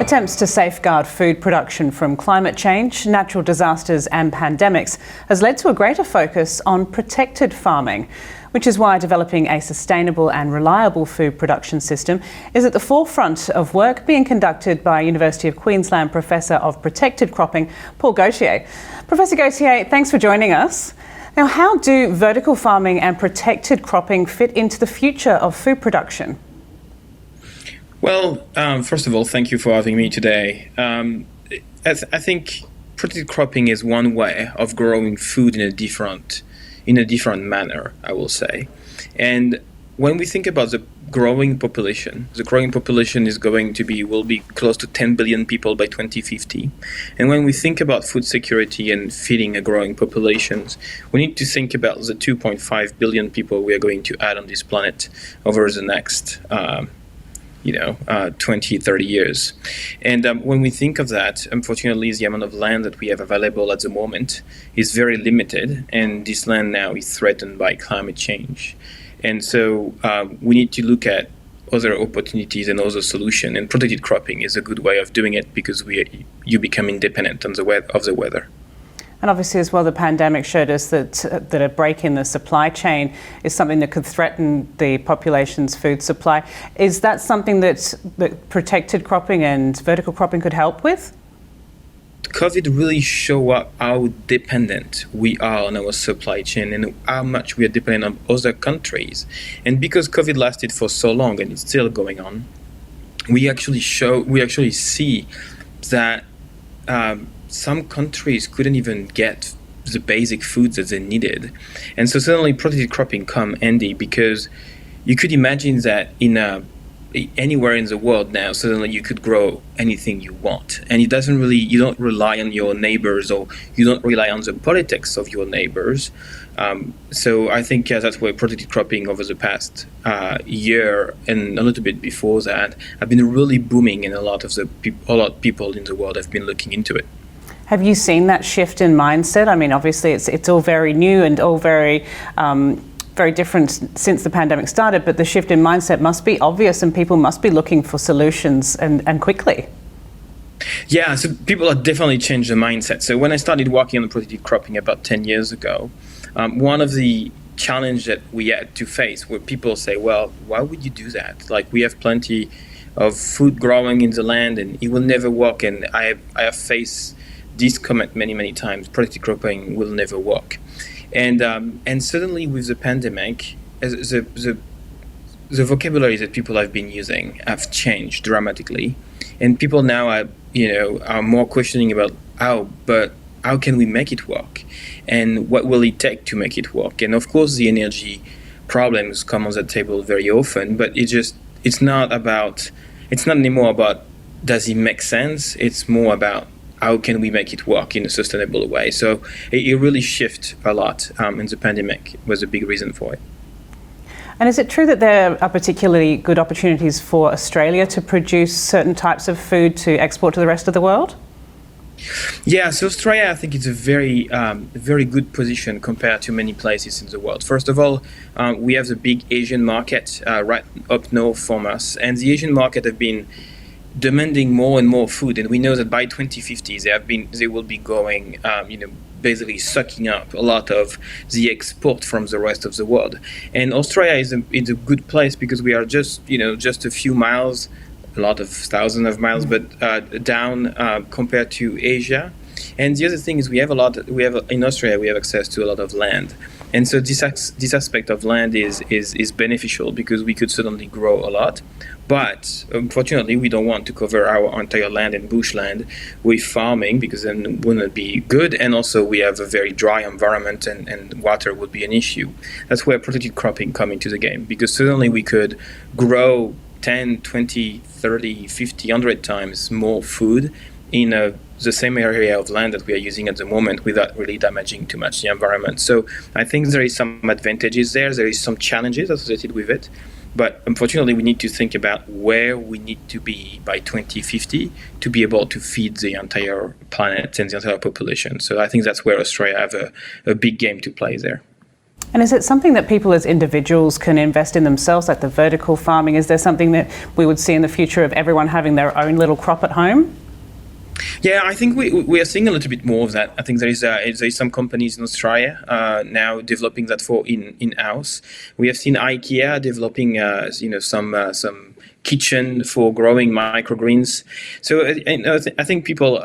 Attempts to safeguard food production from climate change, natural disasters and pandemics has led to a greater focus on protected farming, which is why developing a sustainable and reliable food production system is at the forefront of work being conducted by University of Queensland Professor of Protected Cropping, Paul Gauthier. Professor Gauthier, thanks for joining us. Now, how do vertical farming and protected cropping fit into the future of food production? Well, first of all, thank you for having me today. I think protected cropping is one way of growing food in a different manner, I will say. And when we think about the growing population will be close to 10 billion people by 2050. And when we think about food security and feeding a growing populations, we need to think about the 2.5 billion people we are going to add on this planet over the next 20, 30 years. And when we think of that, unfortunately, the amount of land that we have available at the moment is very limited, and this land now is threatened by climate change. And so we need to look at other opportunities and other solutions, and protected cropping is a good way of doing it because you become independent of the weather. And obviously as well, the pandemic showed us that a break in the supply chain is something that could threaten the population's food supply. Is that something that protected cropping and vertical cropping could help with? COVID really showed up how dependent we are on our supply chain and how much we are dependent on other countries. And because COVID lasted for so long and it's still going on, we actually see that some countries couldn't even get the basic foods that they needed. And so suddenly protected cropping come handy, because you could imagine that anywhere in the world now, suddenly you could grow anything you want. And you don't rely on your neighbors, or you don't rely on the politics of your neighbors. So I think that's where protected cropping over the past year and a little bit before that have been really booming, and a lot of people in the world have been looking into it. Have you seen that shift in mindset? I mean, obviously it's all very new and all very different since the pandemic started, but the shift in mindset must be obvious and people must be looking for solutions and quickly. Yeah, so people have definitely changed their mindset. So when I started working on protected cropping about 10 years ago, one of the challenges that we had to face were people say, well, why would you do that? Like, we have plenty of food growing in the land and it will never work. And I have faced this comment many times: protected cropping will never work. And suddenly with the pandemic, the vocabulary that people have been using have changed dramatically, and people now are more questioning about how can we make it work, and what will it take to make it work. And of course the energy problems come on the table very often, but it's not anymore about does it make sense. It's more about how can we make it work in a sustainable way. So it really shifted a lot, and the pandemic was a big reason for it. And is it true that there are particularly good opportunities for Australia to produce certain types of food to export to the rest of the world? Yeah, so Australia, I think it's a very good position compared to many places in the world. First of all, we have the big Asian market right up north from us, and the Asian market have been demanding more and more food, and we know that by 2050 they will be going basically sucking up a lot of the export from the rest of the world. And Australia is a good place because we are just a few miles, a lot of thousands of miles, but down compared to Asia. And the other thing is in Australia we have access to a lot of land. And so this aspect of land is beneficial because we could certainly grow a lot. But unfortunately, we don't want to cover our entire land and bushland with farming, because then it wouldn't be good. And also we have a very dry environment, and water would be an issue. That's where protected cropping come into the game, because suddenly we could grow 10, 20, 30, 50, 100 times more food in the same area of land that we are using at the moment without really damaging too much the environment. So I think there is some advantages there. There is some challenges associated with it. But unfortunately, we need to think about where we need to be by 2050 to be able to feed the entire planet and the entire population. So I think that's where Australia have a big game to play there. And is it something that people as individuals can invest in themselves, like the vertical farming? Is there something that we would see in the future of everyone having their own little crop at home? Yeah, I think we are seeing a little bit more of that. I think there is some companies in Australia now developing that for in-house. We have seen IKEA developing some kitchen for growing microgreens. So I think people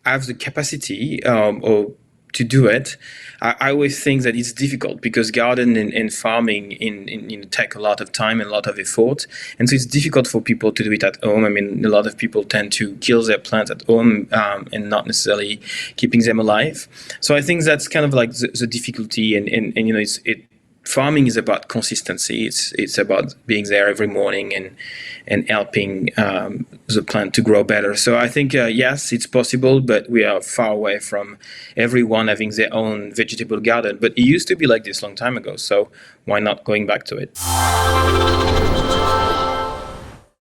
have the capacity or to do it. I always think that it's difficult because gardening and farming take a lot of time and a lot of effort, and so it's difficult for people to do it at home. I mean, a lot of people tend to kill their plants at home and not necessarily keeping them alive. So I think that's kind of like the difficulty, and farming is about consistency. It's about being there every morning and helping the plant to grow better. So I think yes, it's possible, but we are far away from everyone having their own vegetable garden. But it used to be like this a long time ago. So why not going back to it?